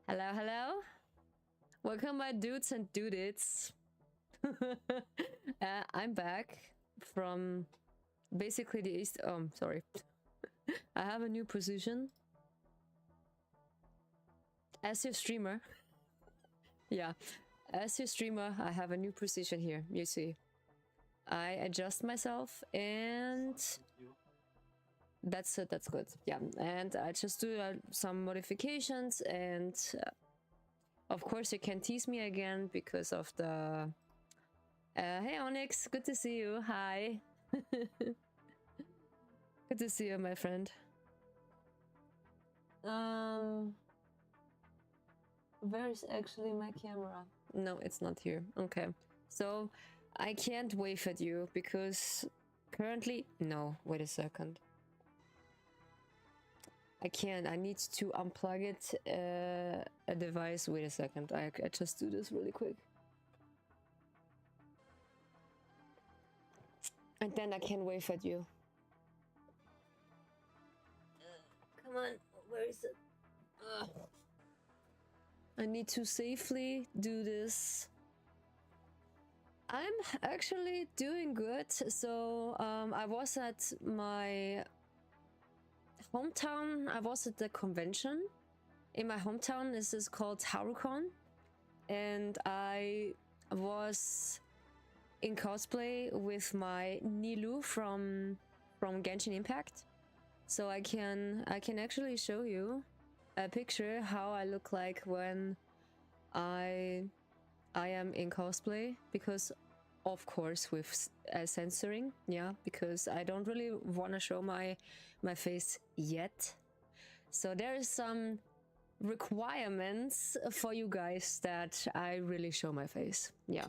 Hello, hello. Welcome, my dudes and dudettes. I'm back from basically the east. Oh, sorry. I have a new position as your streamer. Yeah, as your streamer, I have a new position here. You see, I adjust myself, and that's it. That's good. Yeah, and I just do some modifications, and of course, you can tease me again because of the. Hey Onyx, good to see you. Hi. Good to see you, my friend. Where is actually my camera? No, it's not here. Okay. So I can't wave at you because currently... No, wait a second. I can't. I need to unplug it, a device. Wait a second. I just do this really quick. And then I can wave at you. Come on. Where is it? I need to safely do this. I'm actually doing good. So I was at my hometown. I was at the convention in my hometown. This is called Harucon, and I was in cosplay with my Nilou from Genshin Impact. So I can actually show you a picture how I look like when I am in cosplay, because of course with censoring, yeah, because I don't really want to show my face yet. So there is some requirements for you guys that I really show my face, yeah.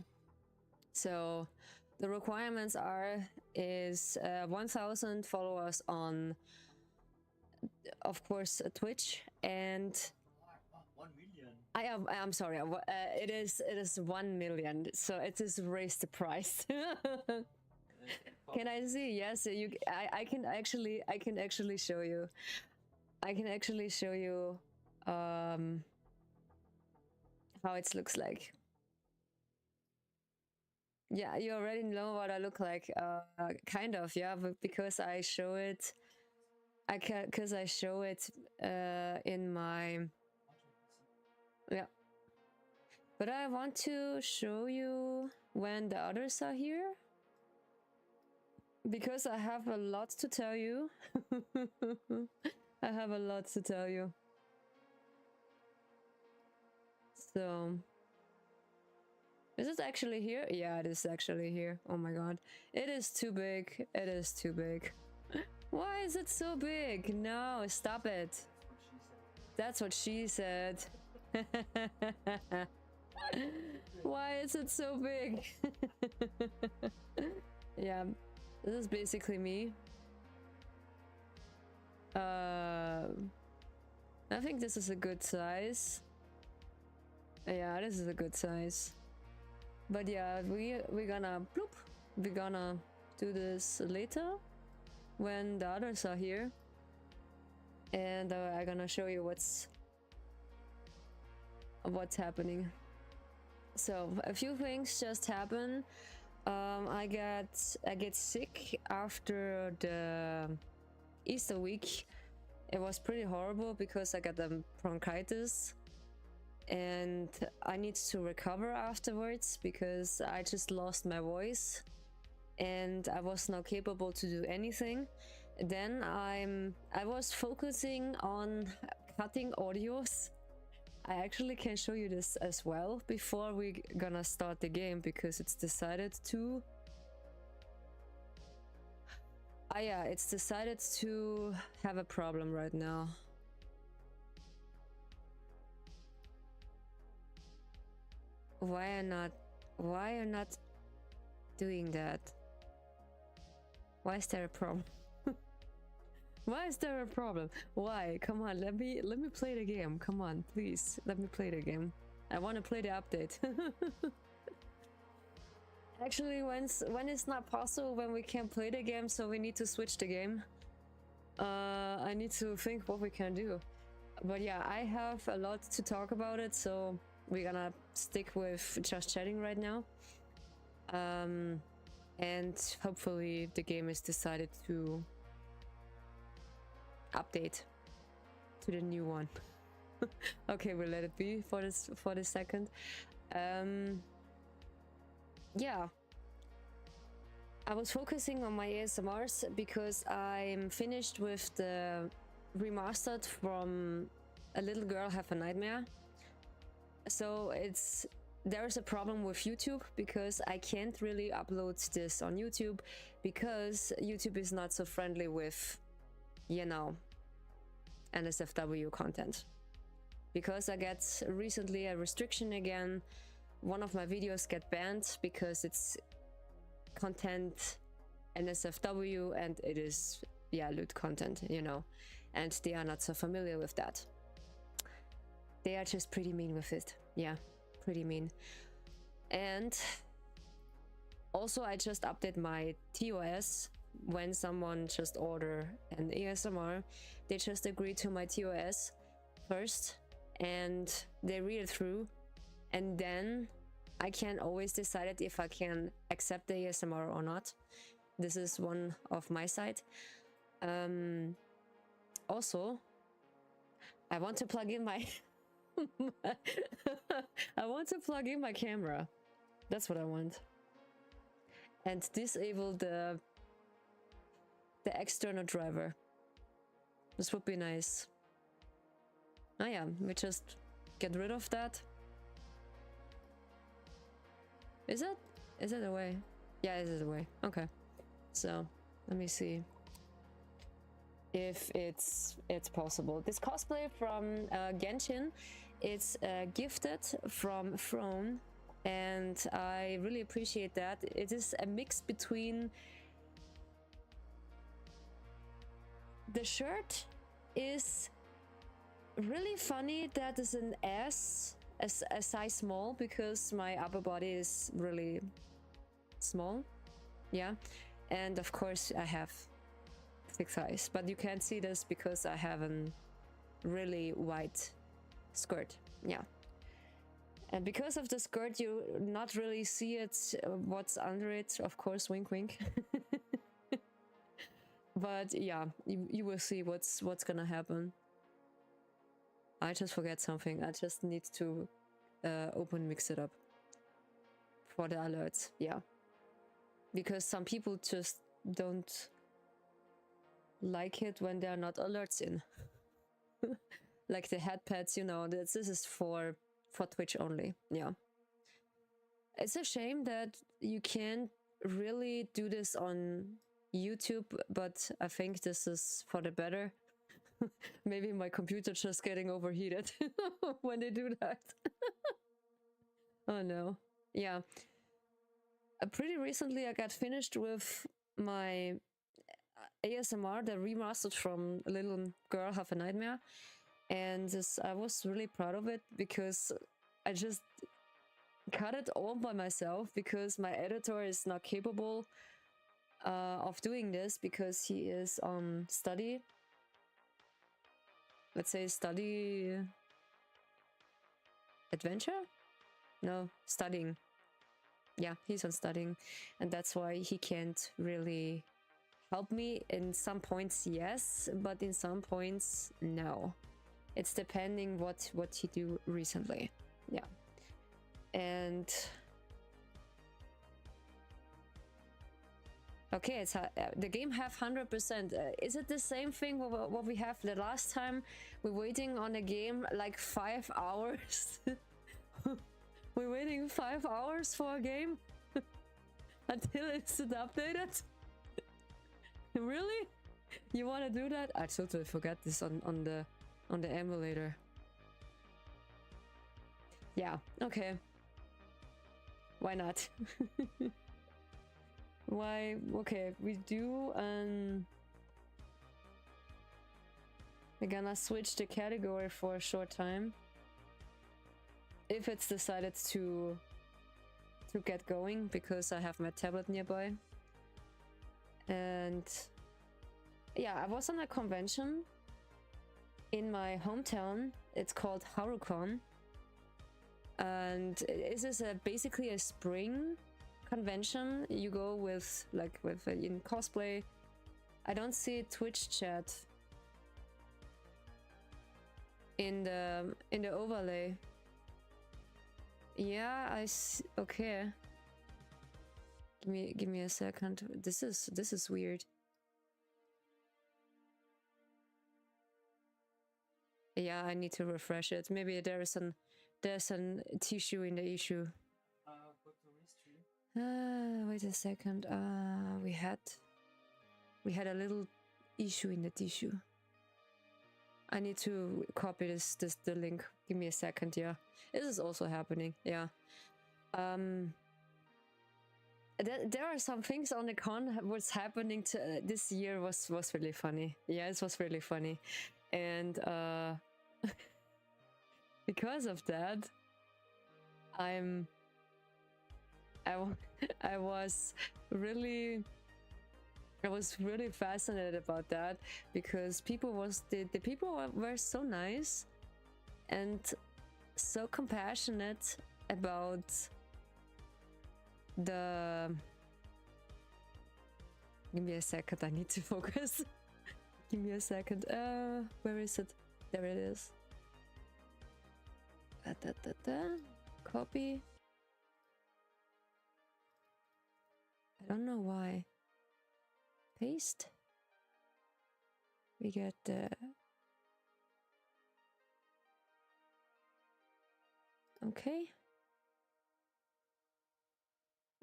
So the requirements is 1,000 followers on, of course, Twitch, and 1 million. I'm sorry. It is 1 million. So it is raised the price. Can I see? Yes, you. I can actually show you. I can actually show you how it looks like. Yeah, you already know what I look like. Kind of, yeah, but because I show it. Because I show it in my. Yeah. But I want to show you when the others are here. Because I have a lot to tell you. I have a lot to tell you. So... Is it actually here? Yeah, it is actually here. Oh my god. It is too big. It is too big. Why is it so big? No, stop it. That's what she said. Why is it so big? Yeah, this is basically me. I think this is a good size. Yeah, this is a good size. But yeah, we're gonna bloop. We're gonna do this later when the others are here, and I'm gonna show you what's happening. So a few things just happened. I get sick after the Easter week. It was pretty horrible because I got the bronchitis, and I need to recover afterwards because I just lost my voice and I was not capable to do anything. Then I was focusing on cutting audios. I actually can show you this as well before we gonna start the game, because it's decided to... yeah, it's decided to have a problem right now. Why are not doing that? Why is there a problem? Why is there a problem? Why? Come on, let me play the game. Come on, please, let me play the game. I want to play the update. Actually, when it's not possible, when we can't play the game, so we need to switch the game. I need to think what we can do. But yeah, I have a lot to talk about it, so we're gonna stick with just chatting right now. And hopefully the game is decided to update to the new one. Okay, we'll let it be for this second. Yeah, I was focusing on my ASMRs because I'm finished with the remastered from A Little Girl Have a Nightmare. So there's a problem with YouTube because I can't really upload this on YouTube because YouTube is not so friendly with, you know, NSFW content. Because I get recently a restriction again, one of my videos get banned because it's content NSFW and it is, yeah, lewd content, you know, and they are not so familiar with that. They are just pretty mean with it. Yeah, pretty mean. And also I just update my TOS. When someone just order an ASMR, they just agree to my TOS first and they read it through, and then I can always decide if I can accept the ASMR or not. This is one of my side. Also, I want to plug in my I want to plug in my camera. That's what I want. And disable the external driver. This would be nice. Oh yeah, we just get rid of that. Is it away? Yeah, it is away. Okay. So let me see if it's possible. This cosplay from Genshin, it's gifted from Throne, and I really appreciate that. It is a mix between the shirt is really funny that is an S, a size small, because my upper body is really small. Yeah, and of course I have thick thighs, but you can't see this because I have a really wide skirt. Yeah, and because of the skirt you not really see it, what's under it, of course, wink wink. But yeah, you will see what's gonna happen. I just forget something. I just need to open mix it up for the alerts. Yeah, because some people just don't like it when there are not alerts in. Like the head pads, you know, this is for Twitch only. Yeah, it's a shame that you can't really do this on YouTube, but I think this is for the better. Maybe my computer just getting overheated when they do that. Oh no. Yeah. Pretty recently I got finished with my ASMR, the remastered from A Little Girl Have a Nightmare. And I was really proud of it because I just cut it all by myself because my editor is not capable of doing this because he is on study. Let's say study adventure? No, studying. Yeah, he's on studying, and that's why he can't really help me. In some points, yes, but in some points, no. It's depending what he do recently. Yeah, and okay, it's the game have 100%. Is it the same thing what we have the last time? We're waiting on a game like 5 hours. We're waiting 5 hours for a game until it's updated. Really? You want to do that? I totally forgot this on the emulator. Yeah. Okay. Why not? Why? Okay, we do. We're gonna switch the category for a short time. If it's decided to get going, because I have my tablet nearby. And yeah, I was on a convention in my hometown. It's called Harucon, and this is basically a spring convention. You go with in cosplay. I don't see Twitch chat in the overlay. Yeah, I see. Okay. Give me a second. This is weird. Yeah, I need to refresh it. Maybe there's an issue in the issue. Go to history. Wait a second. We had a little issue in the tissue. I need to copy the link. Give me a second. Yeah, this is also happening. Yeah. There are some things on the con. What's happening to this year was really funny. Yeah, it was really funny, and because of that, I was really fascinated about that, because the people were so nice and so compassionate about the. Give me a second, I need to focus. Give me a second. Where is it? There it is. Copy. I don't know why. Paste. We get the. Okay.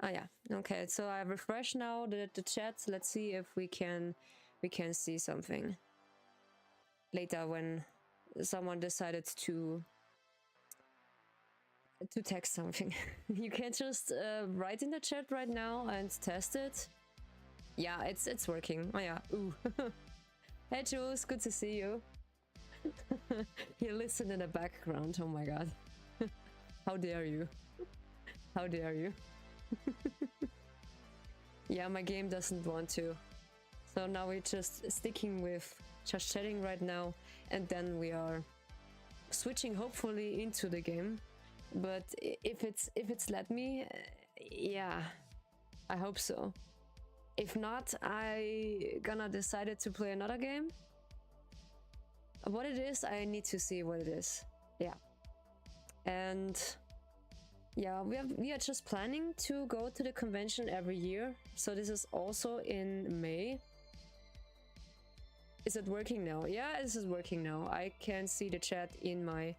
Oh yeah. Okay. So I refresh now the chat. Let's see if we can see something later when someone decided to text something. You can just write in the chat right now and test it. Yeah, it's working. Oh yeah. Ooh. Hey Jules, good to see you. You listen in the background. Oh my god. How dare you? How dare you? Yeah, my game doesn't want to. So now we're just sticking with just chatting right now, and then we are switching hopefully into the game. But if it's let me, yeah, I hope so. If not, I gonna decide to play another game. What it is, I need to see what it is. Yeah. And yeah, we are just planning to go to the convention every year. So this is also in May. Is it working now? Yeah, this is working now. I can see the chat in my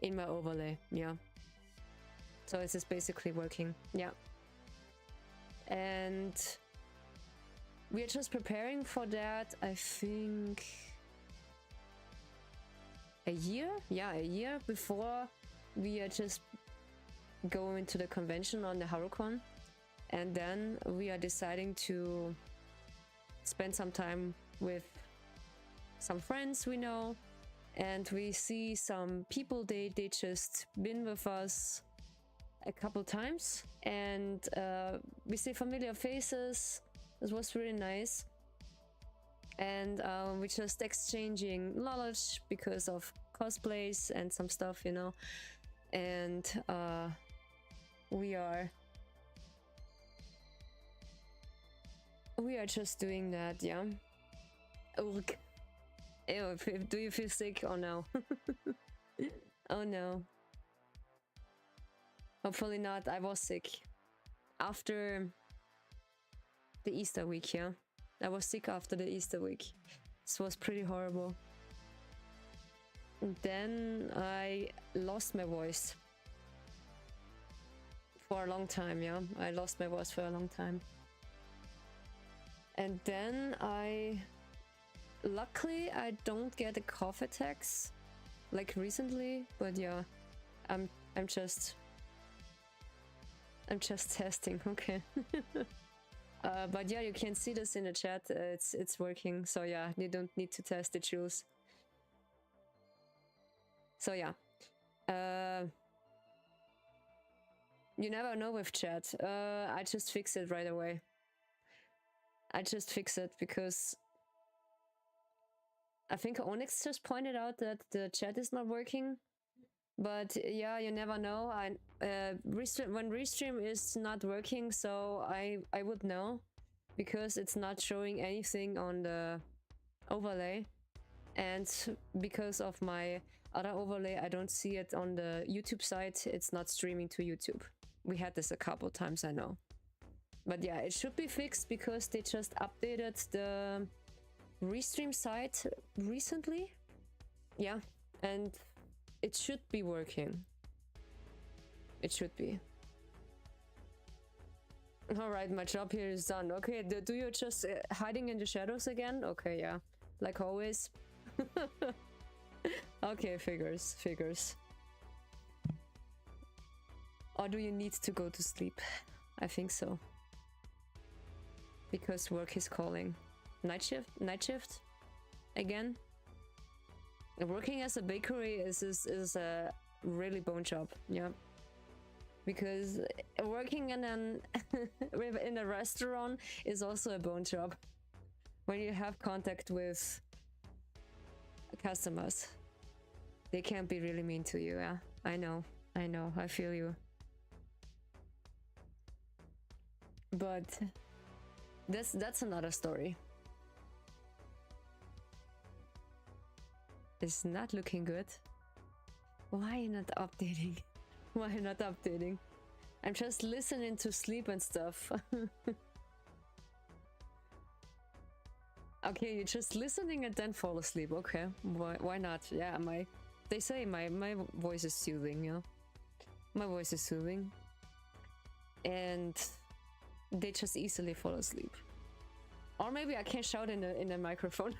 overlay. Yeah. So this is basically working. Yeah. And we are just preparing for that. I think a year? Yeah, a year before we are just going to the convention on the Harucon. And then we are deciding to spend some time with some friends we know. And we see some people, they just been with us a couple times. And we see familiar faces. It was really nice. And we're just exchanging knowledge because of cosplays and some stuff, you know. And we are just doing that, yeah. Ugh. Ew, do you feel sick? Oh no. Oh no. Hopefully not. I was sick after the Easter week, yeah. I was sick after the Easter week. This was pretty horrible. And then I lost my voice for a long time, yeah. I lost my voice for a long time. And then luckily I don't get the cough attacks like recently, but yeah, I'm just testing, okay. But yeah, you can see this in the chat. It's working. So yeah, you don't need to test the juice. So yeah, you never know with chat. I just fix it right away. I just fix it because I think Onyx just pointed out that the chat is not working. But yeah, you never know. When Restream is not working, so I would know, because it's not showing anything on the overlay, and because of my other overlay, I don't see it on the YouTube side. It's not streaming to YouTube. We had this a couple times, I know. But yeah, it should be fixed because they just updated the Restream site recently. Yeah, and it should be working. It should be. All right, my job here is done. Okay, do you just hiding in the shadows again? Okay, yeah, like always. Okay, figures. Or do you need to go to sleep? I think so. Because work is calling. Night shift? Again? Working as a bakery is a really bone job, yeah. Because working in in a restaurant is also a bone job. When you have contact with customers, they can be really mean to you, yeah. I know, I feel you. But that's another story. It's not looking good. Why not updating? Why not updating? I'm just listening to sleep and stuff. Okay, you're just listening and then fall asleep. Okay, why not? Yeah, they say my voice is soothing, you know? My voice is soothing. And they just easily fall asleep. Or maybe I can shout in a microphone.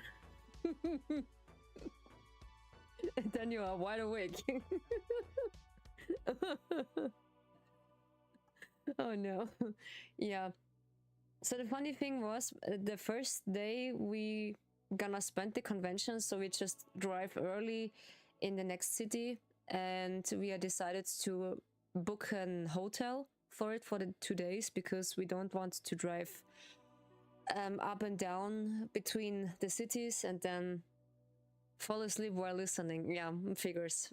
And then you are wide awake. Oh no. Yeah. So the funny thing was, the first day we gonna spend the convention, so we just drive early in the next city, and we had decided to book an hotel for the 2 days, because we don't want to drive up and down between the cities and then fall asleep while listening. Yeah, figures.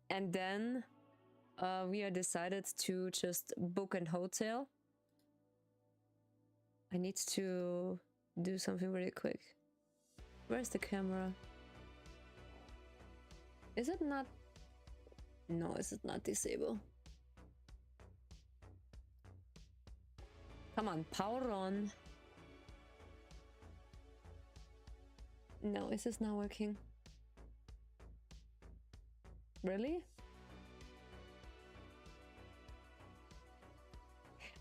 And then we had decided to just book an hotel. I need to do something really quick. Where's the camera? Is it not? No, is it not disabled? Come on, power on. No, is this not working? Really?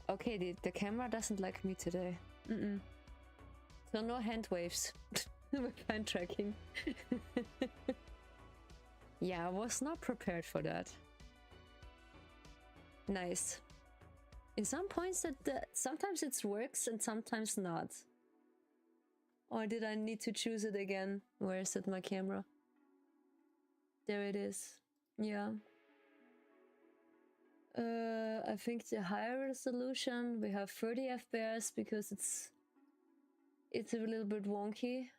Okay, the camera doesn't like me today. So no hand waves with hand tracking. Yeah, I was not prepared for that. Nice. In some points sometimes it works and sometimes not. Or did I need to choose it again? Where is it, my camera? There it is. Yeah. I think the higher resolution, we have 30 FPS because it's a little bit wonky.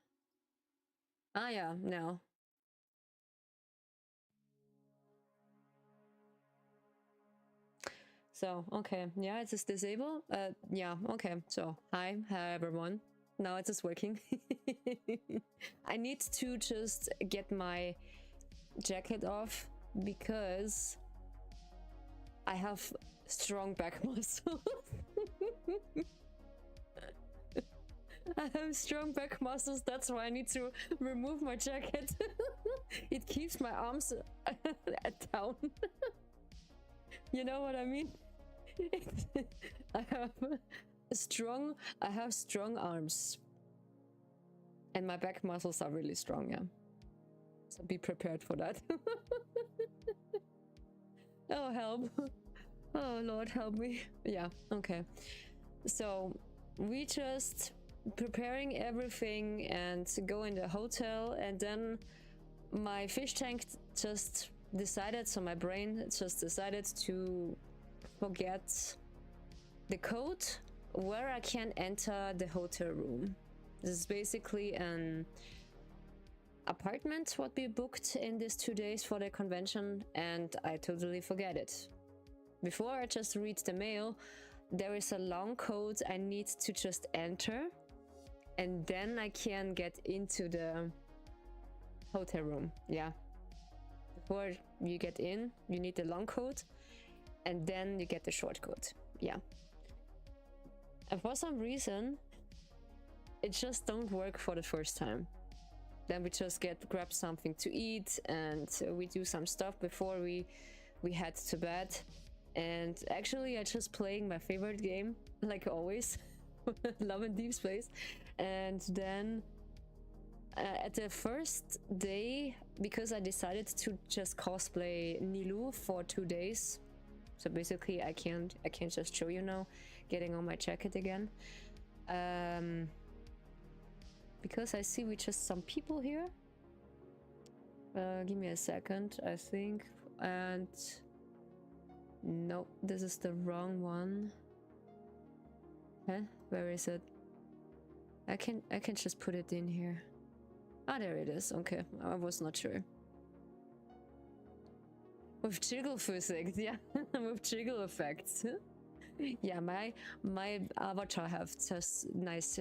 Ah yeah, now. So, okay, yeah, it is disabled. Yeah, okay, so, hi everyone. Now it is working. I need to just get my jacket off because I have strong back muscles. I have strong back muscles, that's why I need to remove my jacket. It keeps my arms down. You know what I mean? I have strong arms. And my back muscles are really strong, yeah. So be prepared for that. Oh, help. Oh, Lord, help me. Yeah, okay. So we just preparing everything and go in the hotel, and then my fish tank just decided, so my brain just decided to forget the code where I can enter the hotel room. This is basically an apartment what we booked in these 2 days for the convention, and I totally forget it. Before I just read the mail, there is a long code I need to just enter, and then I can get into the hotel room. Yeah. Before you get in, you need the long code, and then you get the short code. Yeah. And for some reason, it just don't work for the first time. Then we just grab something to eat, and we do some stuff before we head to bed. And actually, I just playing my favorite game, like always, Love and Deespace. And then at the first day, because I decided to just cosplay Nilou for 2 days, so basically I can't just show you now, getting on my jacket again. Because I see we just some people here. Give me a second, I think. And no, this is the wrong one. Huh? Where is it? I can just put it in here. Ah, there it is. Okay, I was not sure. With jiggle physics, yeah, with jiggle effects. Yeah, my avatar have just nice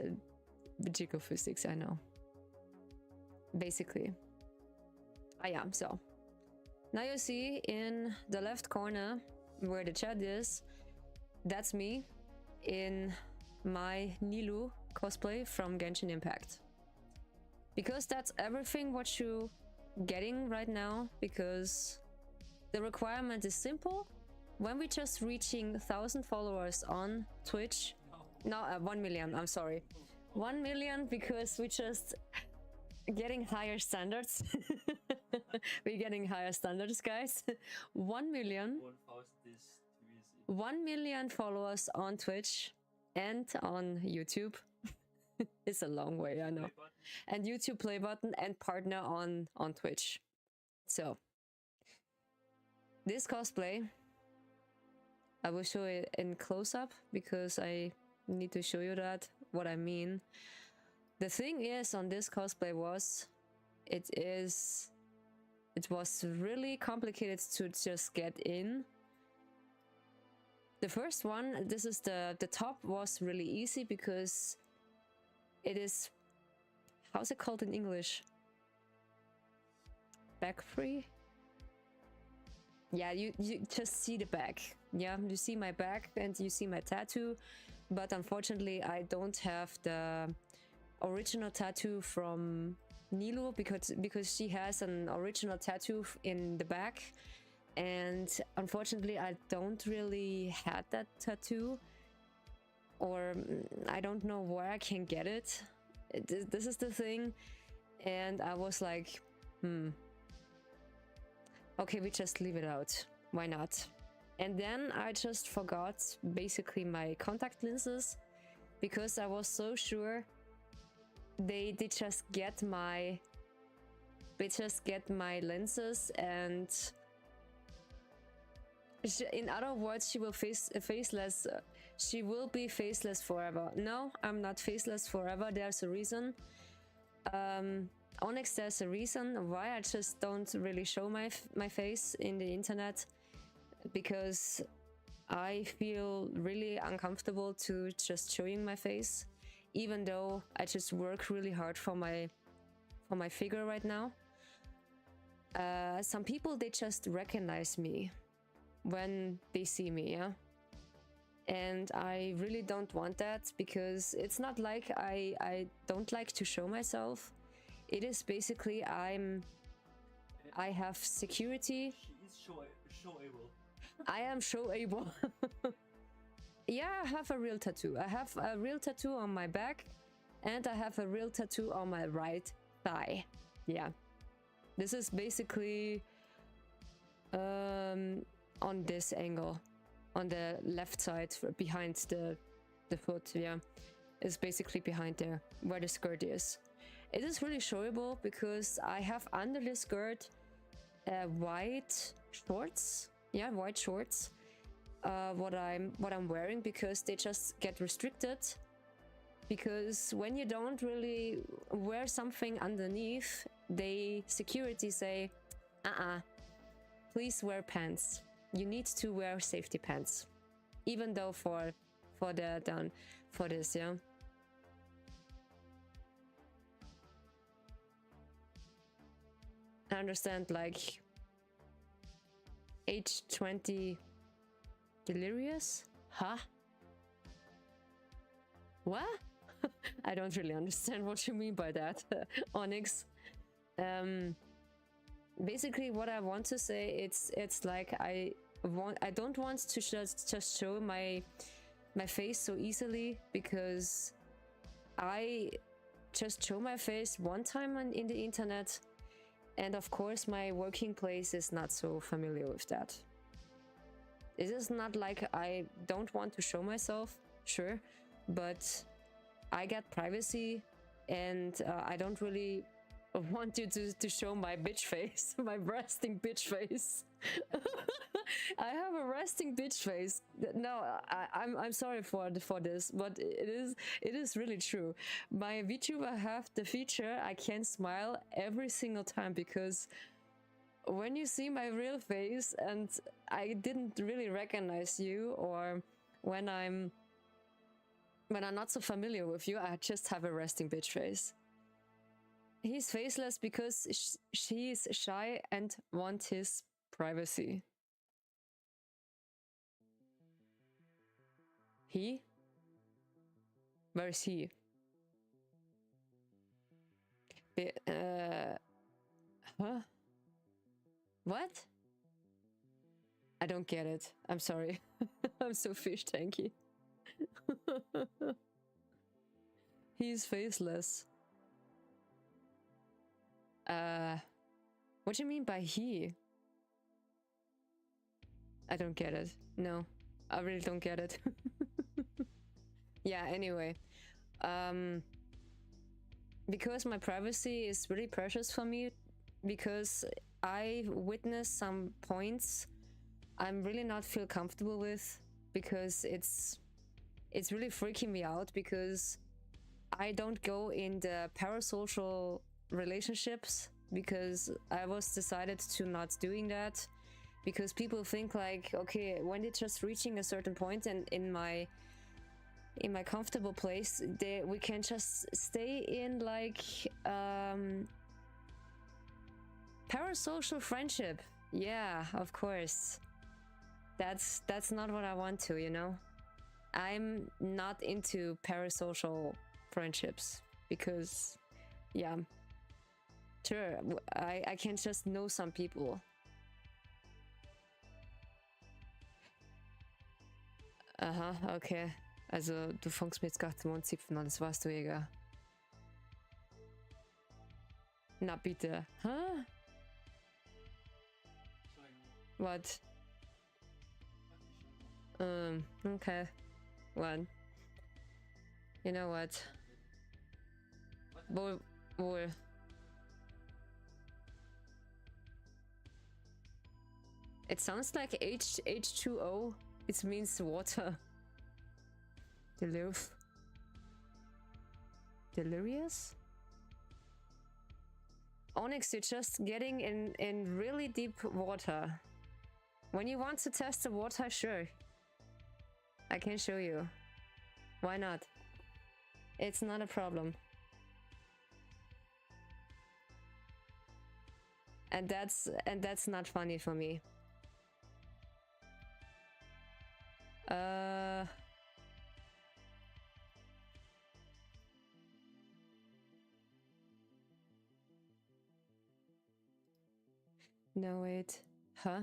jiggle physics. I know. Basically. Ah, yeah. So now you see in the left corner where the chat is, that's me in my Nilou cosplay from Genshin Impact. Because that's everything what you getting right now, because the requirement is simple. When we just reaching 1,000 followers on Twitch, no, 1 million, I'm sorry. 1 million, because we just getting higher standards. We're getting higher standards, guys. 1 million. 1 million followers on Twitch and on YouTube. It's a long way, I know. And YouTube play button and partner on Twitch. So this cosplay, I will show it in close-up because I need to show you that what I mean. The thing is, on this cosplay it was really complicated to just get in. The first one, this is the top, was really easy because it is, how's it called in English? Back free? Yeah, you just see the back. Yeah, you see my back and you see my tattoo, but unfortunately I don't have the original tattoo from Nilou because she has an original tattoo in the back, and unfortunately I don't really had that tattoo, or I don't know where I can get it. This is the thing, and I was like, okay, we just leave it out. Why not? And then I just forgot basically my contact lenses, because I was so sure they just get my lenses, and in other words, she will faceless. She will be faceless forever. No, I'm not faceless forever. There's a reason. Onyx, there's a reason why I just don't really show my face in the internet, because I feel really uncomfortable to just showing my face, even though I just work really hard for my figure right now. Some people, they just recognize me when they see me, yeah? And I really don't want that, because it's not like I don't like to show myself. It is basically I have security. She is showable. I am showable. Yeah, I have a real tattoo. I have a real tattoo on my back, and I have a real tattoo on my right thigh. Yeah. This is basically on this angle, on the left side behind the foot. Yeah, it's basically behind there where the skirt is. It is really showable because I have under the skirt white shorts. Yeah, white shorts. What I'm wearing, because they just get restricted Because when you don't really wear something underneath, security say, please wear pants. You need to wear safety pants, even though for this, yeah. I understand, like, age 20 delirious? Huh? What? I don't really understand what you mean by that, Onyx. Basically, what I want to say, it's like I don't want to just show my face so easily, because I just show my face one time in the internet, and of course my working place is not so familiar with that. It is not like I don't want to show myself, sure, but I get privacy, and I don't really want you to show my bitch face, my resting bitch face. I have a resting bitch face. No, I'm sorry for this, but it is really true. My VTuber have the feature I can smile every single time, because when you see my real face and I didn't really recognize you, or when I'm not so familiar with you, I just have a resting bitch face. He's faceless because she is shy and wants his privacy. He? Where is he? Huh? What? I don't get it. I'm sorry. I'm so fish tanky. He's faceless. What do you mean by he? I don't get it. No, I really don't get it. Yeah, anyway. Because my privacy is really precious for me, because I witnessed some points I'm really not feel comfortable with, because it's really freaking me out, because I don't go in the parasocial relationships, because I was decided to not doing that, because people think like, okay, when they're just reaching a certain point and in my comfortable place, we can just stay in like parasocial friendship. Yeah, of course. That's not what I want to, you know. I'm not into parasocial friendships, because yeah, sure, I can just know some people. Aha, okay. Also, du fängst mir jetzt gerade zum Mundzipfen an, das weißt du, Jäger. Na bitte. Huh? What? Okay. What? You know what? Wohl. It sounds like H2O. It means water. Delirious? Onyx, you're just getting in really deep water. When you want to test the water, sure. I can show you. Why not? It's not a problem. And that's not funny for me. No, wait. Huh?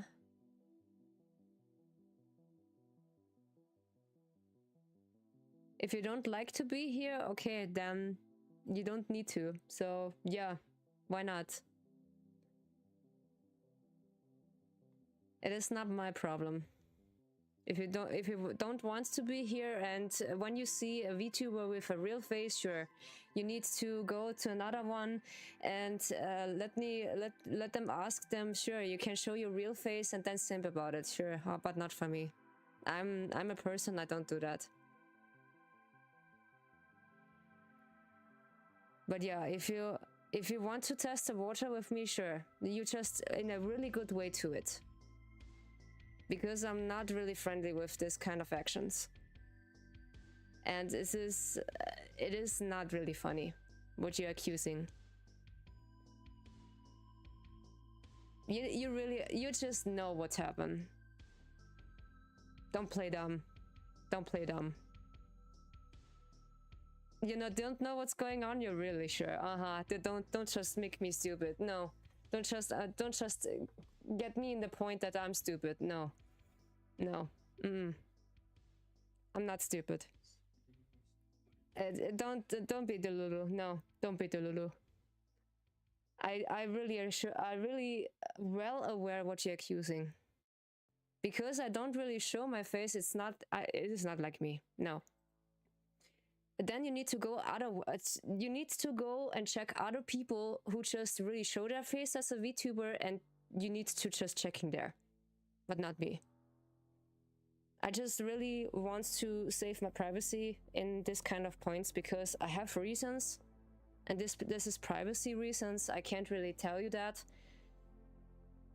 If you don't like to be here, okay, then you don't need to. So, yeah, why not? It is not my problem. If you don't want to be here, and when you see a VTuber with a real face, sure, you need to go to another one and let them ask them. Sure, you can show your real face and then simp about it. Sure, but not for me. I'm a person. I don't do that. But yeah, if you want to test the water with me, sure. You just in a really good way to it. Because I'm not really friendly with this kind of actions. And it is not really funny what you're accusing. You just know what's happened. Don't play dumb. Don't play dumb. You know, don't know what's going on. You're really sure. Don't just make me stupid. No, don't just get me in the point that I'm stupid. No, no. I'm not stupid. Don't be Delulu. No, don't be Delulu. I really are sure. I really well aware what you're accusing. Because I don't really show my face. It is not like me. No. Then you need to go you need to go and check other people who just really show their face as a VTuber, and you need to just check in there, but not me. I just really want to save my privacy in this kind of points because I have reasons, and this is privacy reasons. I can't really tell you that.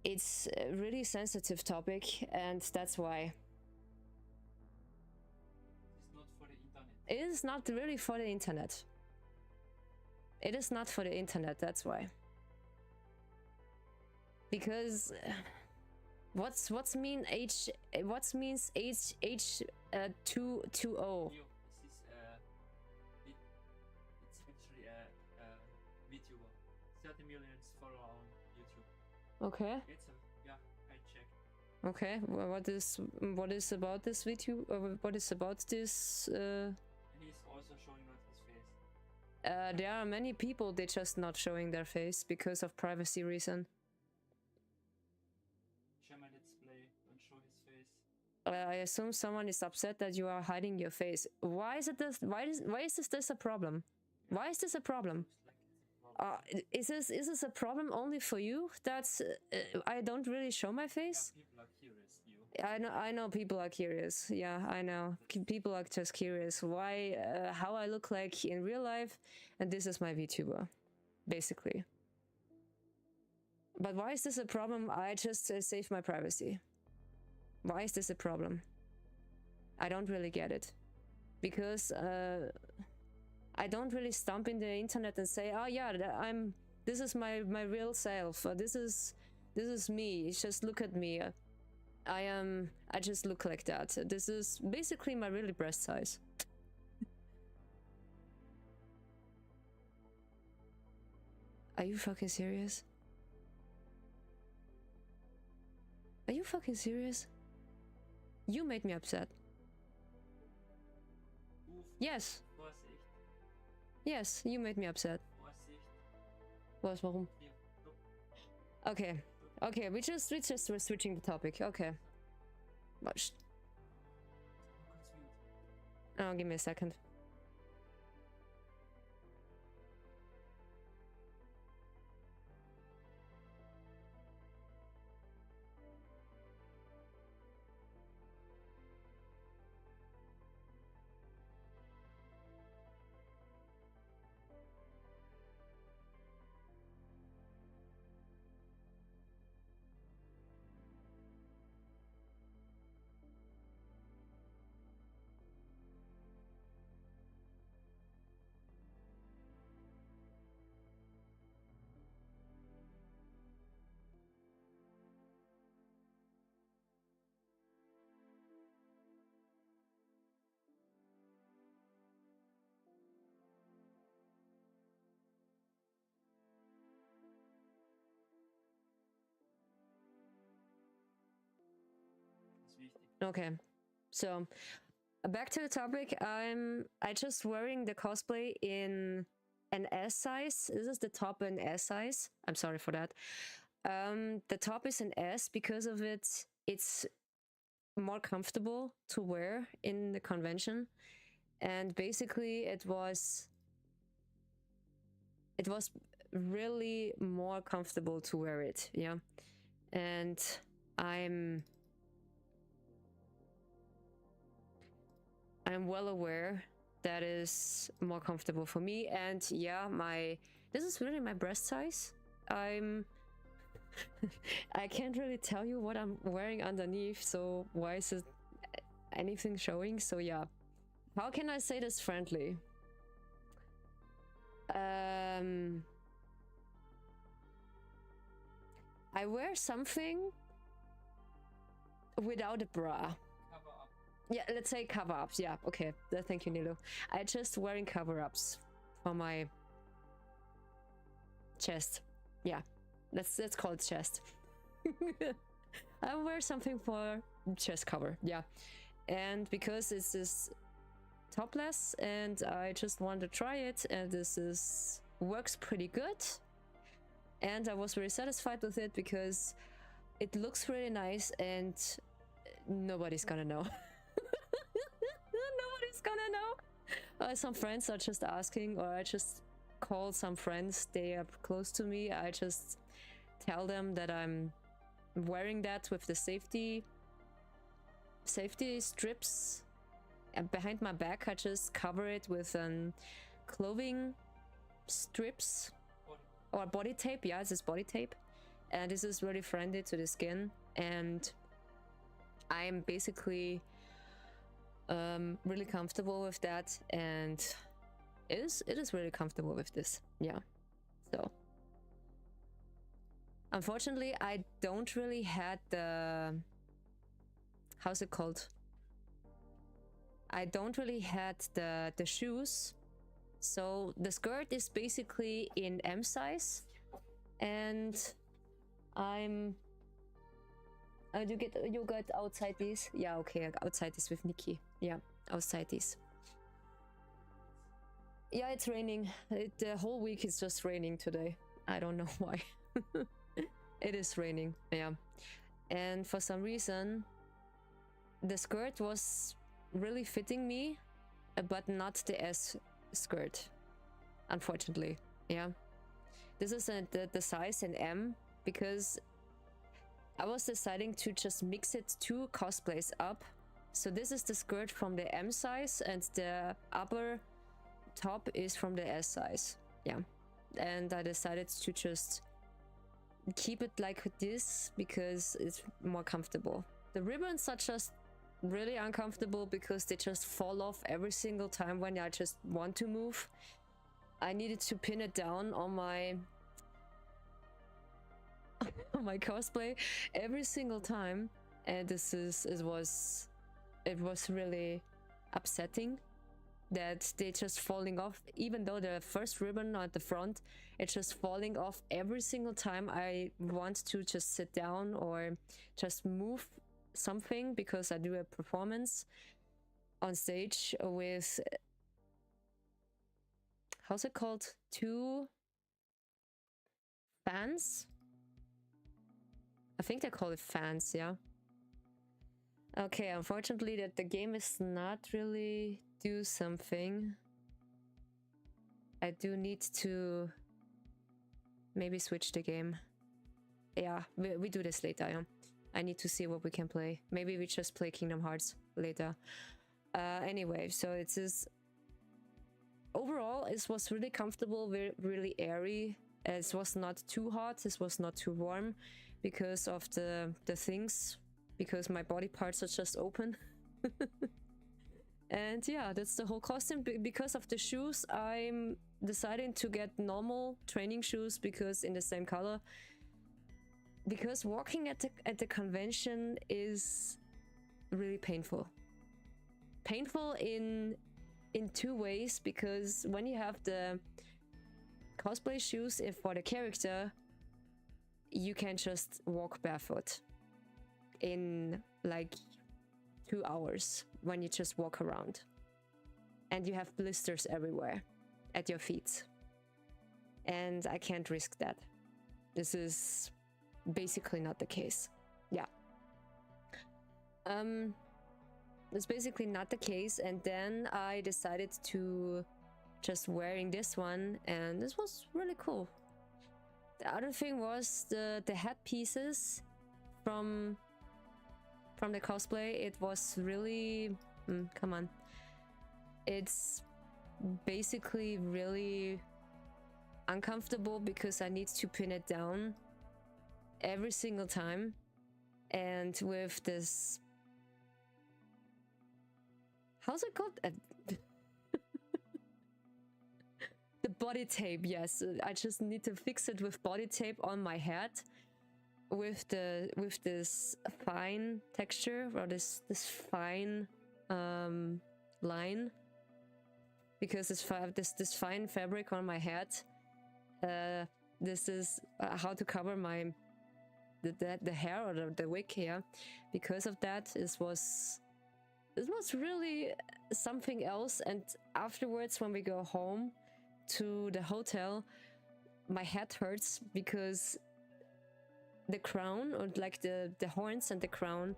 It's a really sensitive topic, and that's why. It is not really for the internet. It is not for the internet, that's why. Because what's means H 220? It's actually a VTuber. 30 million followers on YouTube. Okay. Yeah, I checked. Okay, well, what is about this video? What is about this? And he's also showing not his face. There are many people they just not showing their face because of privacy reason. Share my let's play, don't show his face. I assume someone is upset that you are hiding your face. Why is it this? Why is this a problem? Why is this a problem? Is this a problem only for you? That's I don't really show my face. Yeah, people are curious. I know people are curious. Yeah, I know people are just curious why how I look like in real life, and this is my VTuber, basically. But why is this a problem? I just save my privacy. Why is this a problem? I don't really get it, because I don't really stomp in the internet and say, oh yeah, this is my real self. This is me. Just look at me. I just look like that. This is basically my really breast size. Are you fucking serious? Are you fucking serious? You made me upset. Yes. Vorsicht. Yes, you made me upset. Vorsicht. Was, warum? Okay. Okay, we just were switching the topic. Okay. But oh, give me a second. Okay, so back to the topic. I just wearing the cosplay in an S size. This is the top in S size. I'm sorry for that. The top is an S because of it. It's more comfortable to wear in the convention, and basically it was really more comfortable to wear it. Yeah, and I'm well aware that is more comfortable for me. And yeah, this is really my breast size. I can't really tell you what I'm wearing underneath, so why is it anything showing? So yeah, how can I say this friendly? I wear something without a bra. Cover up. Yeah, let's say cover-ups. Yeah, okay. Thank you, Nilo. I just wearing cover-ups for my chest. Yeah, let's call it chest. I wear something for chest cover. Yeah, and because it's this topless, and I just want to try it, and this works pretty good, and I was very satisfied with it because it looks really nice, and nobody's gonna know. Nobody's gonna know. Some friends are just asking, or I just call some friends, they are close to me, I just tell them that I'm wearing that with the safety strips, and behind my back I just cover it with clothing strips or body tape. Yeah, this is body tape, and this is really friendly to the skin, and I'm basically really comfortable with that, and it is really comfortable with this. Yeah, so unfortunately I don't really had the, how's it called, I don't really had the shoes, so the skirt is basically in M size, and you got outside these? Yeah, okay, outside this with Nikki. Yeah, outside these. Yeah, it's raining. The whole week is just raining today. I don't know why. It is raining, yeah. And for some reason, the skirt was really fitting me, but not the S skirt, unfortunately. Yeah, this is the size in M, because I was deciding to just mix it two cosplays up. So this is the skirt from the M size, and the upper top is from the S size. Yeah, and I decided to just keep it like this because it's more comfortable. The ribbons are just really uncomfortable because they just fall off every single time when I just want to move. I needed to pin it down on my on my cosplay every single time, and it was really upsetting that they just falling off, even though the first ribbon at the front, it's just falling off every single time I want to just sit down or just move something, because I do a performance on stage with, how's it called, 2 fans. I think they call it fans, yeah. Okay, unfortunately that the game is not really do something. I do need to maybe switch the game. Yeah, we do this later, yeah. I need to see what we can play. Maybe we just play Kingdom Hearts later. Anyway, so it is overall it was really comfortable, really airy. It was not too hot, it was not too warm because of the things, because my body parts are just open. And yeah, that's the whole costume. Because of the shoes, I'm deciding to get normal training shoes, because in the same color, because walking at the convention is really painful in 2 ways, because when you have the cosplay shoes for the character, you can just walk barefoot in like 2 hours when you just walk around, and you have blisters everywhere at your feet, and I can't risk that. This is basically not the case. Yeah, it's basically not the case. And then I decided to just wearing this one, and this was really cool. The other thing was the headpieces from the cosplay. It was really come on, it's basically really uncomfortable because I need to pin it down every single time. And with this, how's it called? The body tape, yes. I just need to fix it with body tape on my head with this fine texture, or this fine line, because this fine fabric on my head. This is how to cover the hair or the wig here. Because of that, this was really something else. And afterwards, when we go home to the hotel, my head hurts because the crown, or like the horns and the crown,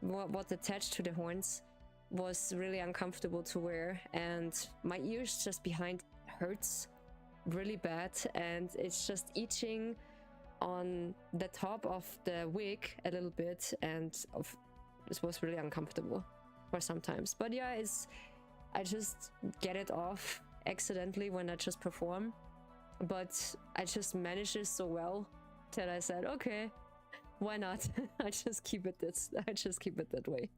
what attached to the horns, was really uncomfortable to wear, and my ears just behind hurts really bad, and it's just itching on the top of the wig a little bit, and this was really uncomfortable for sometimes. But yeah, I just get it off accidentally when I just perform, but I just manage it so well that I said, okay, why not? I just keep it that way.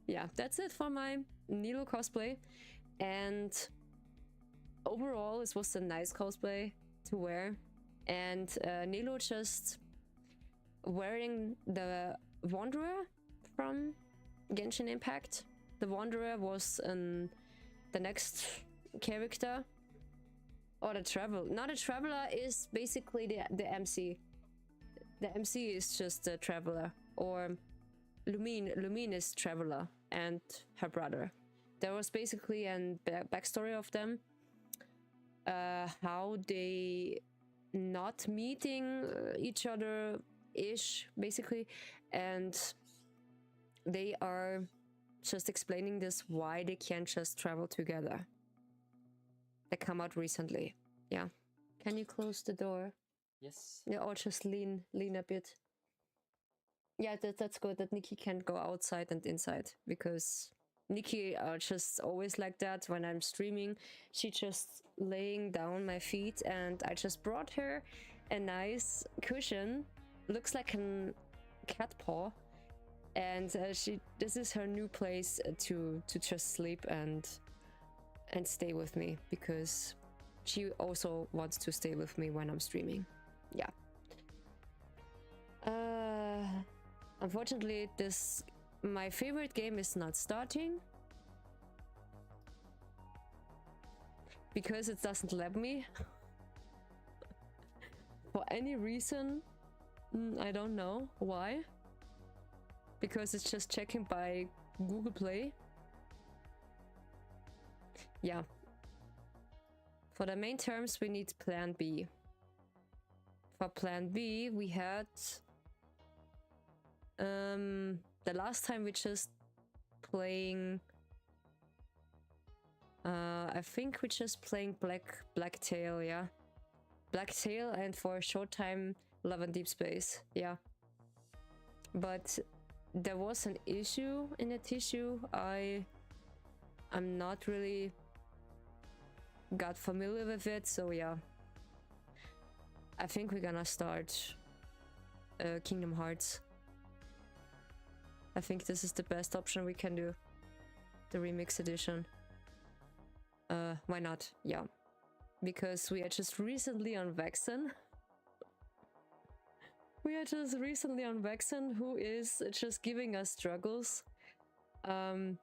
Yeah, that's it for my Nilo cosplay, and overall it was a nice cosplay to wear. And Nilo just wearing the Wanderer from Genshin Impact. The Wanderer was the next character, or the Traveler. Not a Traveler is basically the MC. The MC is just a Traveler, or Lumine is Traveler and her brother. There was basically a backstory of them, how they not meeting each other ish, basically, and they are just explaining this, why they can't just travel together. They come out recently. Yeah. Can you close the door? Yes. Yeah, or just lean a bit. Yeah, that's good that Nikki can't go outside and inside, because Nikki are just always like that. When I'm streaming, she just laying down my feet, and I just brought her a nice cushion, looks like a cat paw, and this is her new place to just sleep and stay with me, because she also wants to stay with me when I'm streaming. Yeah. Unfortunately, my favorite game is not starting because it doesn't let me for any reason. I don't know why, because it's just checking by Google Play. Yeah, for the main terms we need plan B. For plan B we had the last time we just playing, I think we just playing Blacktail, yeah. Blacktail, and for a short time Love and Deespace, yeah. But there was an issue in the tissue. I'm not really got familiar with it, so yeah. I think we're gonna start Kingdom Hearts. I think this is the best option we can do. The remix edition. Why not? Yeah. Because we are just recently on Vexen. We are just recently on Vexen, who is just giving us struggles. And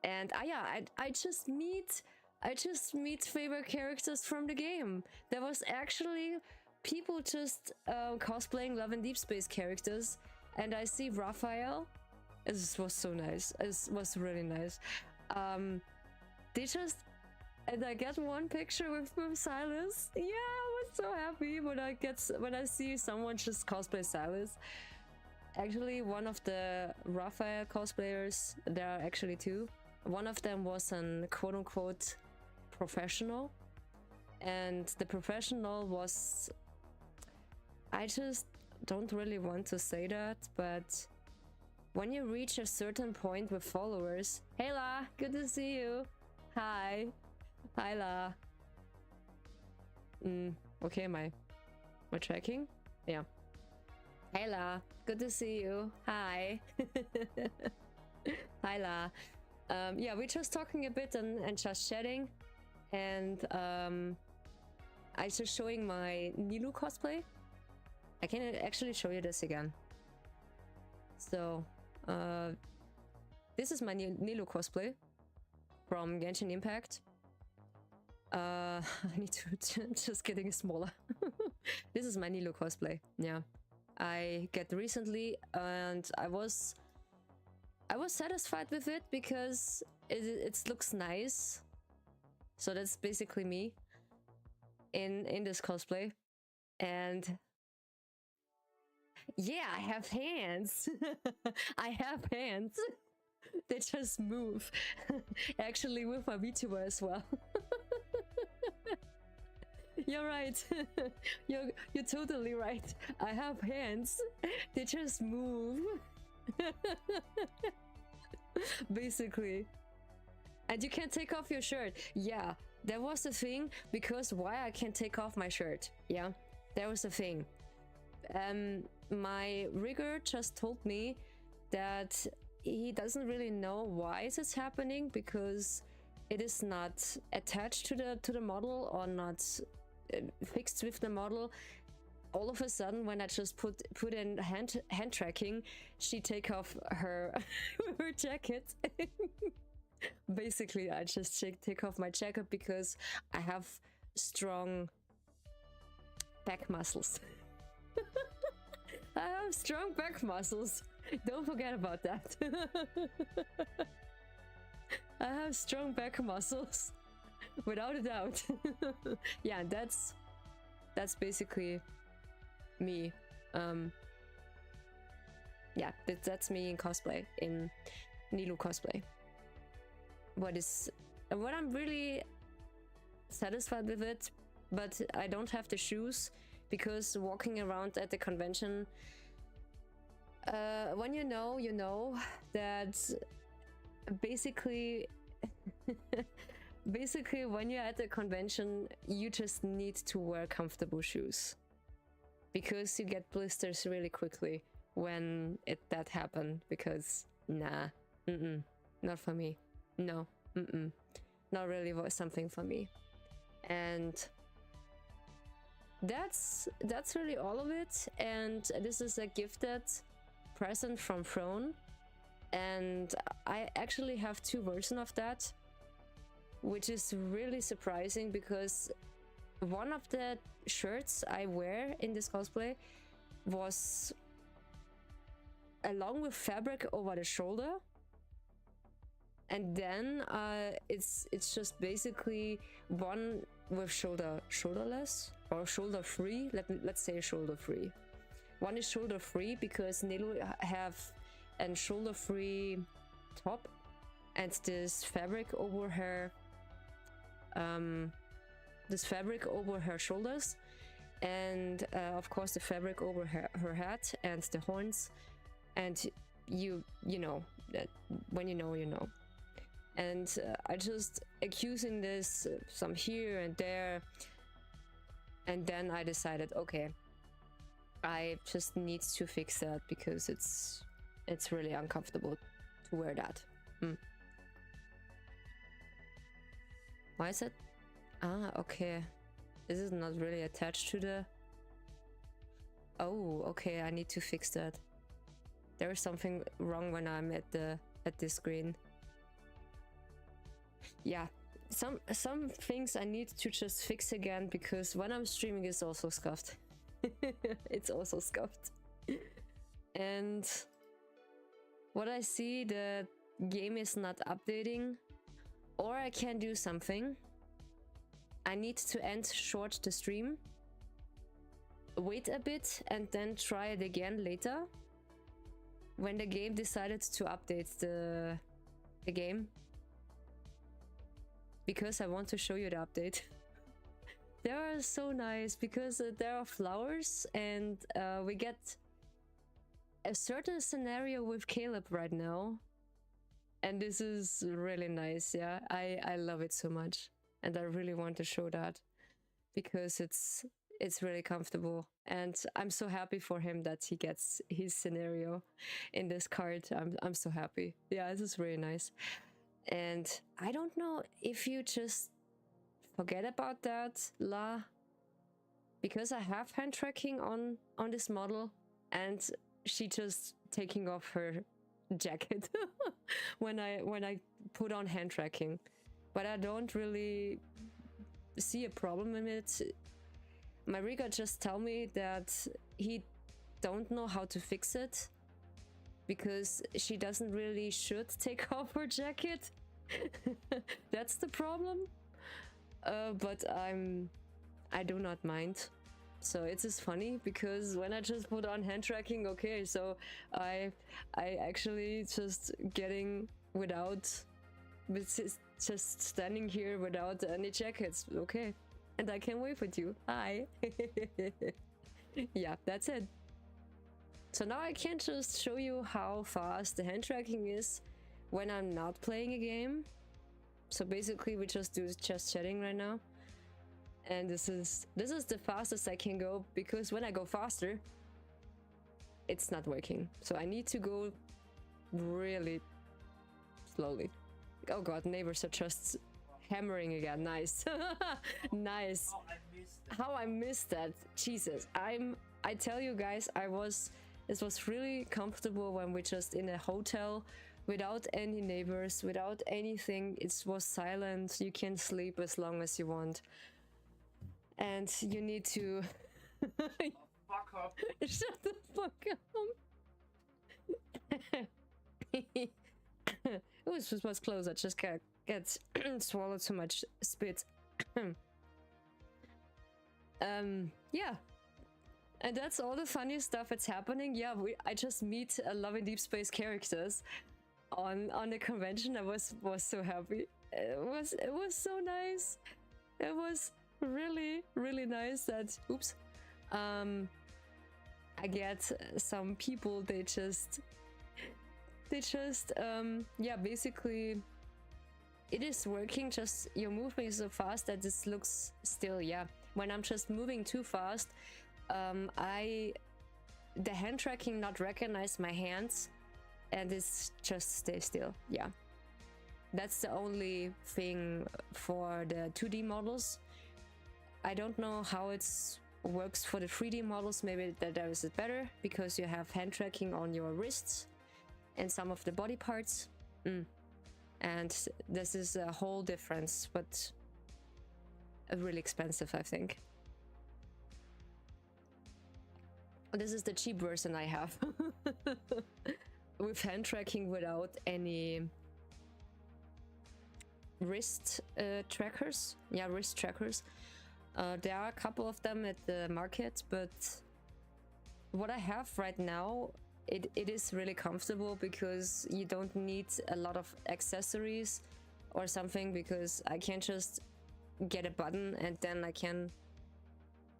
yeah, I just meet favorite characters from the game. There was actually people just cosplaying Love and Deespace characters, and I see Raphael. This was so nice. It was really nice. And I get one picture with Silas. Yeah, I was so happy when I see someone just cosplay Silas. Actually, one of the Raphael cosplayers, there are actually two. One of them was an quote-unquote professional, and the professional was, I just don't really want to say that, but when you reach a certain point with followers, hey La, good to see you. Hi. Hi, La. Okay, am I tracking? Yeah. Hey, La. Good to see you. Hi. Hi, La. Yeah, we're just talking a bit and just chatting. And I was just showing my Nilu cosplay. I can actually show you this again. So, this is my Nilu cosplay from Genshin Impact. I need to just getting smaller. This is my Nilu cosplay. Yeah, I get recently, and I was satisfied with it because it looks nice. So that's basically me in this cosplay, and yeah, I have hands. I have hands. They just move. Actually, with my VTuber as well. You're right. You're totally right. I have hands. They just move. Basically. And you can't take off your shirt. Yeah, that was the thing, because why I can't take off my shirt. Yeah, that was the thing. My rigger just told me that he doesn't really know why it's happening, because it is not attached to the model or not fixed with the model. All of a sudden, when I just put in hand tracking, she take off her her jacket. Basically, I just take off my jacket because I have strong back muscles. I have strong back muscles. Don't forget about that. I have strong back muscles, without a doubt. Yeah, that's basically me. Yeah, that's me in cosplay, in Nilu cosplay. What I'm really satisfied with it, but I don't have the shoes, because walking around at the convention, when you know that basically when you're at the convention, you just need to wear comfortable shoes, because you get blisters really quickly when that happened. Because nah, not for me. No, not really something for me. And that's really all of it. And this is a gifted present from Throne, and I actually have 2 versions of that, which is really surprising, because one of the shirts I wear in this cosplay was along with fabric over the shoulder, and then it's just basically one with shoulderless or shoulder free. Let's say shoulder free. One is shoulder free because Nilu have a shoulder free top, and this fabric over her shoulders, and of course the fabric over her head and the horns. And you know that when you know. And I just accusing this some here and there, and then I decided, okay, I just need to fix that, because it's really uncomfortable to wear that. Why is it? Okay, this is not really attached to the... Oh, okay, I need to fix that. There is something wrong when I'm at the screen. Yeah, some things I need to just fix again, because when I'm streaming it's also scuffed. It's also scuffed. And what I see, the game is not updating, or I can do something. I need to end short the stream, wait a bit, and then try it again later, when the game decided to update the game, because I want to show you the update. They are so nice, because there are flowers, and we get a certain scenario with Caleb right now, And this is really nice. Yeah, I love it so much, and I really want to show that because it's really comfortable, and I'm so happy for him that he gets his scenario in this card. I'm so happy. Yeah, this is really nice. And I don't know if you just forget about that, La, because I have hand tracking on this model, and she just taking off her jacket when I put on hand tracking, but I don't really see a problem in it. My rigger just tell me that he don't know how to fix it because she doesn't really should take off her jacket. That's the problem. But I do not mind. So it's just funny because when I just put on hand tracking, okay, so I actually just getting without, just standing here without any jackets, okay, and I can wave with you. Hi. Yeah, that's it. So now I can just show you how fast the hand tracking is when I'm not playing a game. So basically we just do just chatting right now. And this is the fastest I can go, because when I go faster, it's not working. So I need to go really slowly. Oh god, neighbors are just hammering again. Nice. Nice. Oh, I missed that. How I missed that. Jesus. I tell you guys, this was really comfortable when we're just in a hotel without any neighbors, without anything. It was silent. You can sleep as long as you want. And you need to Oh, fuck up. shut the fuck up. Oh, this was close. I just get swallowed too much spit. Yeah. And that's all the funny stuff that's happening. Yeah, I just meet a Love and Deespace characters on the convention. I was so happy. It was so nice. It was really nice that I get some people, they just yeah, basically it is working, just you're moving so fast that this looks still. Yeah, when I'm just moving too fast, the hand tracking not recognize my hands and it's just stay still. Yeah, that's the only thing for the 2D models. I don't know how it works for the 3D models. Maybe that is it better because you have hand tracking on your wrists and some of the body parts. And this is a whole difference, but really expensive, I think. This is the cheap version I have with hand tracking without any wrist trackers. Yeah, wrist trackers. There are a couple of them at the market, but what I have right now, it is really comfortable because you don't need a lot of accessories or something, because I can just get a button and then I can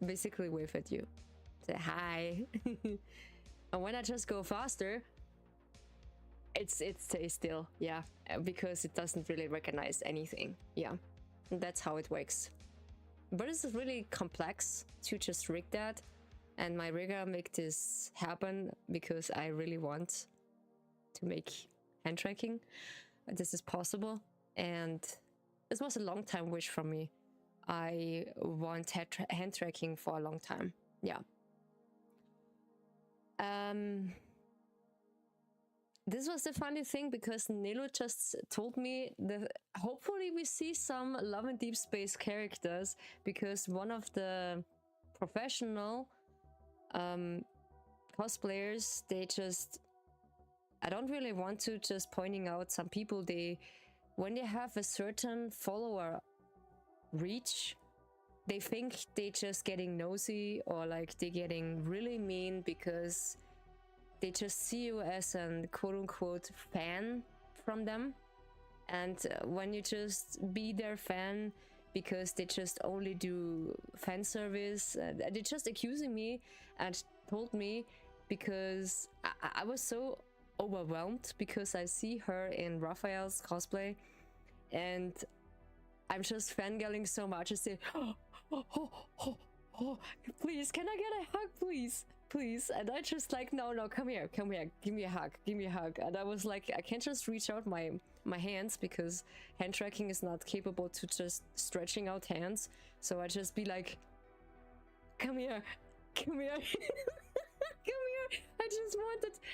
basically wave at you, say hi. And when I just go faster, it stays still. Yeah, because it doesn't really recognize anything. Yeah, and that's how it works. But it's really complex to just rig that, and my rigger make this happen because I really want to make hand tracking. This is possible, and this was a long time wish from me. I want hand tracking for a long time. Yeah. This was the funny thing because Nelo just told me that hopefully we see some Love and Deespace characters, because one of the professional cosplayers, they just, I don't really want to just pointing out some people, when they have a certain follower reach, they think they just getting nosy or like they getting really mean because they just see you as a quote-unquote fan from them. And when you just be their fan because they just only do fan service, they're just accusing me and told me, because I was so overwhelmed because I see her in Raphael's cosplay, and I'm just fangirling so much. I say, oh, please, can I get a hug, please? Please. And I just like, no, come here, give me a hug. And I was like, I can't just reach out my hands because hand tracking is not capable to just stretching out hands. So I just be like, come here. Come here.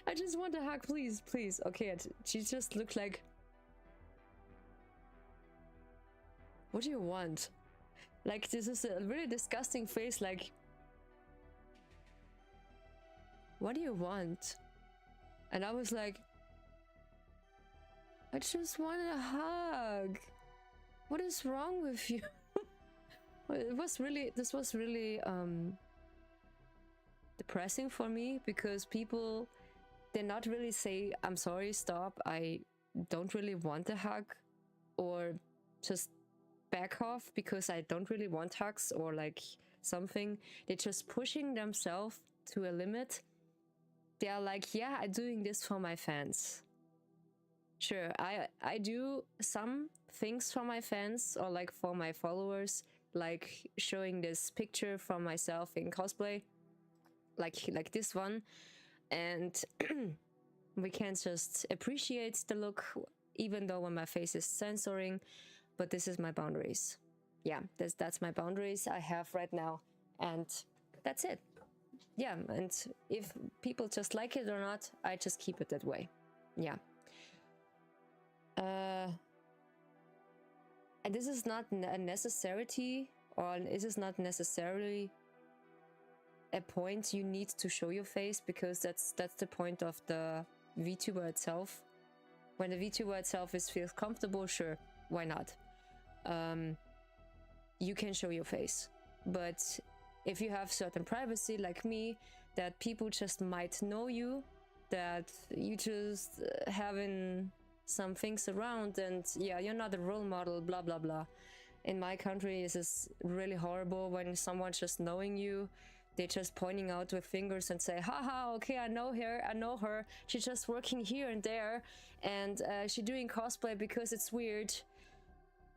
I just want a hug, please. Okay, she just looked like, what do you want? Like, this is a really disgusting face, like, what do you want? And I was like, I just want a hug. What is wrong with you? This was really depressing for me, because people, they not really say, I'm sorry, stop, I don't really want a hug, or just back off because I don't really want hugs or like something. They're just pushing themselves to a limit. They are like, yeah, I'm doing this for my fans. Sure, I do some things for my fans or like for my followers, like showing this picture from myself in cosplay, like this one, and we can just appreciate the look, even though when my face is censoring. But this is my boundaries. Yeah, that's my boundaries I have right now, and that's it. Yeah, and if people just like it or not, I just keep it that way. Yeah. And this is not a necessity, or this is not necessarily a point you need to show your face, because that's the point of the VTuber itself. When the VTuber itself feels comfortable, sure, why not? You can show your face, but if you have certain privacy like me, that people just might know you, that you just having some things around, and yeah, you're not a role model, blah blah blah. In my country, this is really horrible when someone just knowing you, they just pointing out with fingers and say, haha, okay, I know her, she's just working here and there, and she's doing cosplay because it's weird.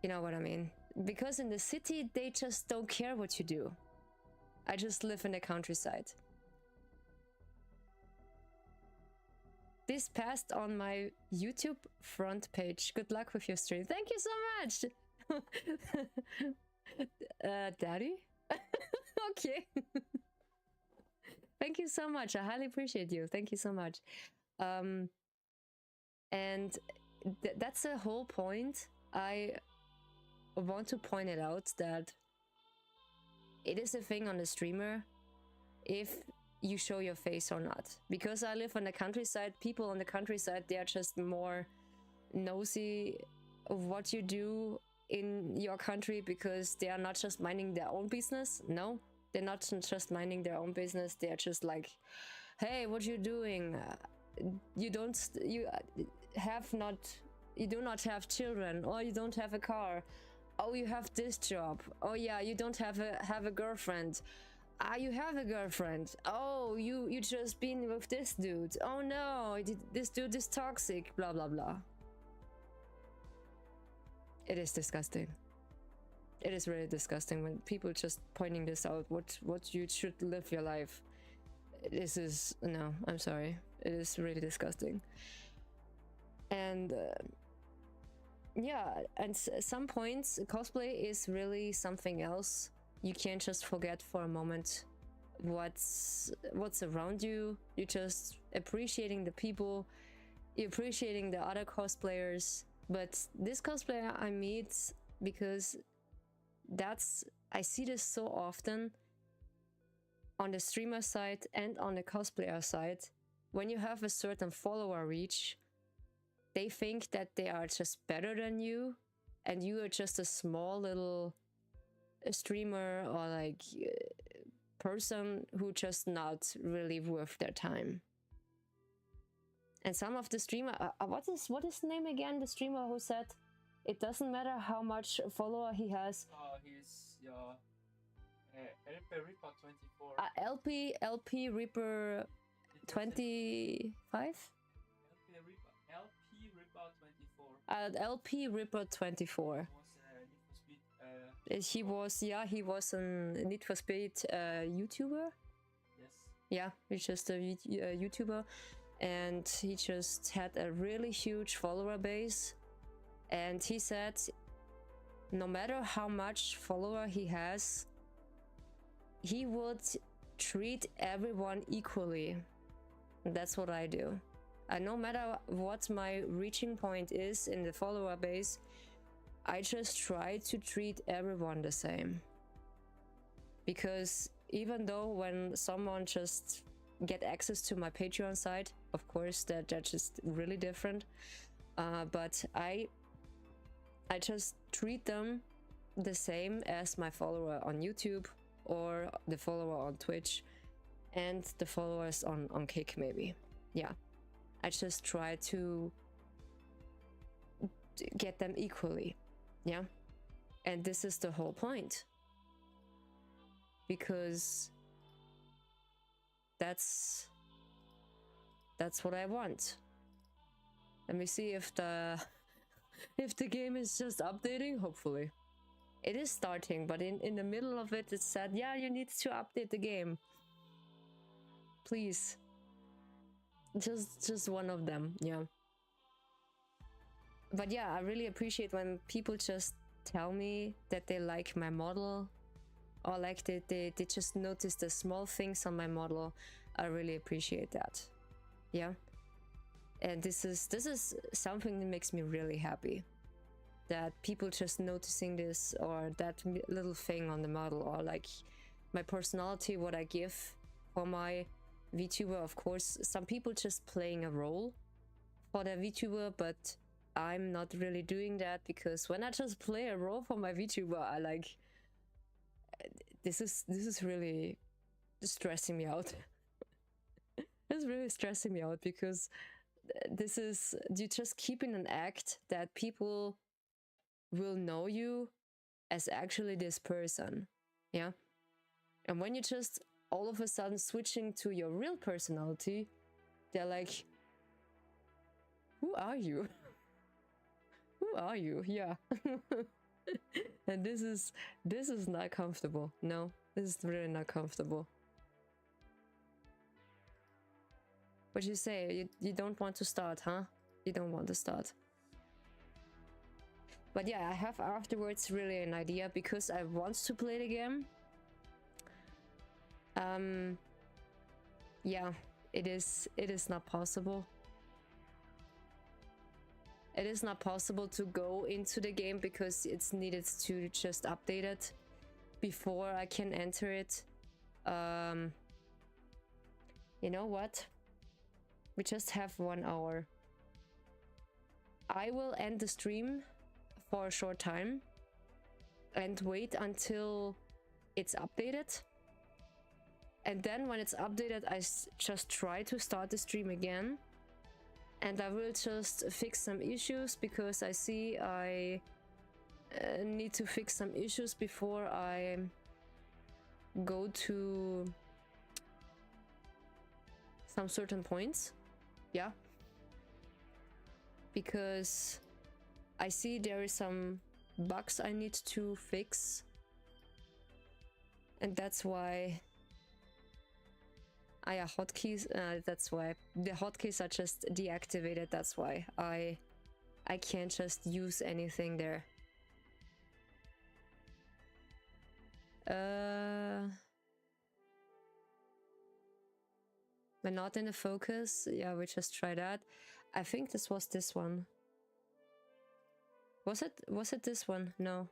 You know what I mean? Because in the city, they just don't care what you do. I just live in the countryside. This passed on my YouTube front page. Good luck with your stream. Thank you so much. Daddy? Okay. Thank you so much. I highly appreciate you. Thank you so much. And that's the whole point. I want to point it out that it is a thing on the streamer if you show your face or not. Because I live on the countryside, people on the countryside, they are just more nosy of what you do in your country, because they are not just minding their own business. No, they're not just minding their own business. They are just like, hey, what you doing? You do not have children, or you don't have a car. Oh, you have this job. Oh yeah, you don't have a girlfriend. You have a girlfriend. Oh, you just been with this dude. Oh no, this dude is toxic. Blah blah blah. It is disgusting. It is really disgusting when people just pointing this out. What you should live your life. This is, no, I'm sorry. It is really disgusting. And yeah, and some points, cosplay is really something else. You can't just forget for a moment what's around you. You're just appreciating the people, you're appreciating the other cosplayers. But this cosplayer I meet, because I see this so often on the streamer side and on the cosplayer side. When you have a certain follower reach, they think that they are just better than you, and you are just a small little streamer or like person who just not really worth their time. And some of the streamer, what is the name again? The streamer who said it doesn't matter how much follower he has. He's LP Reaper 24. LP Reaper 25. LP Ripper 24. He was, yeah, he was a Need for Speed YouTuber. Yes. Yeah, he's just a YouTuber, and he just had a really huge follower base. And he said, no matter how much follower he has, he would treat everyone equally. And that's what I do. No matter what my reaching point is in the follower base, I just try to treat everyone the same. Because even though when someone just get access to my Patreon site, of course that's just really different. But I just treat them the same as my follower on YouTube or the follower on Twitch and the followers on Kick maybe. Yeah. I just try to get them equally. Yeah. And this is the whole point. Because that's what I want. Let me see if the game is just updating. Hopefully it is starting, but in the middle of it said, yeah, you need to update the game, please. Just one of them. Yeah. But yeah, I really appreciate when people just tell me that they like my model, or like they just notice the small things on my model. I really appreciate that. Yeah. And this is something that makes me really happy, that people just noticing this, or that little thing on the model, or like my personality, what I give for my VTuber. Of course, some people just playing a role for their VTuber, but I'm not really doing that, because when I just play a role for my VTuber, I like, this is really stressing me out. It's really stressing me out, because this is, you just keeping an act that people will know you as actually this person. Yeah. And when you just all of a sudden switching to your real personality, they're like, who are you? Who are you? Yeah. And this is not comfortable. No, this is really not comfortable. What you say? You don't want to start, huh? You don't want to start. But yeah, I have afterwards really an idea, because I want to play the game. Yeah, it is not possible. It is not possible to go into the game, because it's needed to just update it before I can enter it. You know what? We just have 1 hour. I will end the stream for a short time and wait until it's updated. And then when it's updated, I just try to start the stream again. And I will just fix some issues, because I see I need to fix some issues before I go to some certain points. Yeah. Because I see there is some bugs I need to fix. And that's why hotkeys, that's why the hotkeys are just deactivated. That's why I can't just use anything there. We're not in the focus. Yeah, we just try that. I think this was this one. Was it this one? No,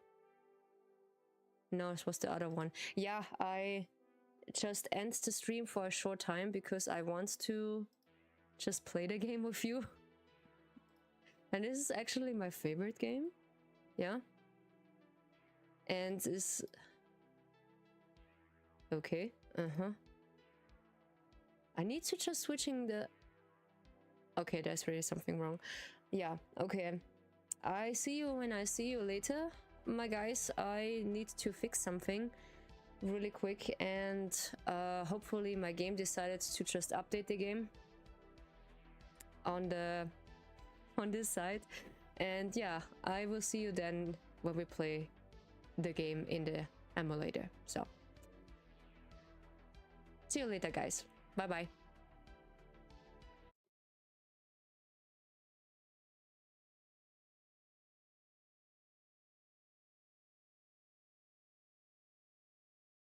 it was the other one. Yeah, I just end the stream for a short time, because I want to just play the game with you. And this is actually my favorite game. Yeah. And this... Okay. I need to just switching the... Okay, there's really something wrong. Yeah, okay. I see you when I see you later, my guys. I need to fix something really quick, and hopefully my game decided to just update the game on this side. And yeah, I will see you then when we play the game in the emulator. So see you later, guys. Bye bye.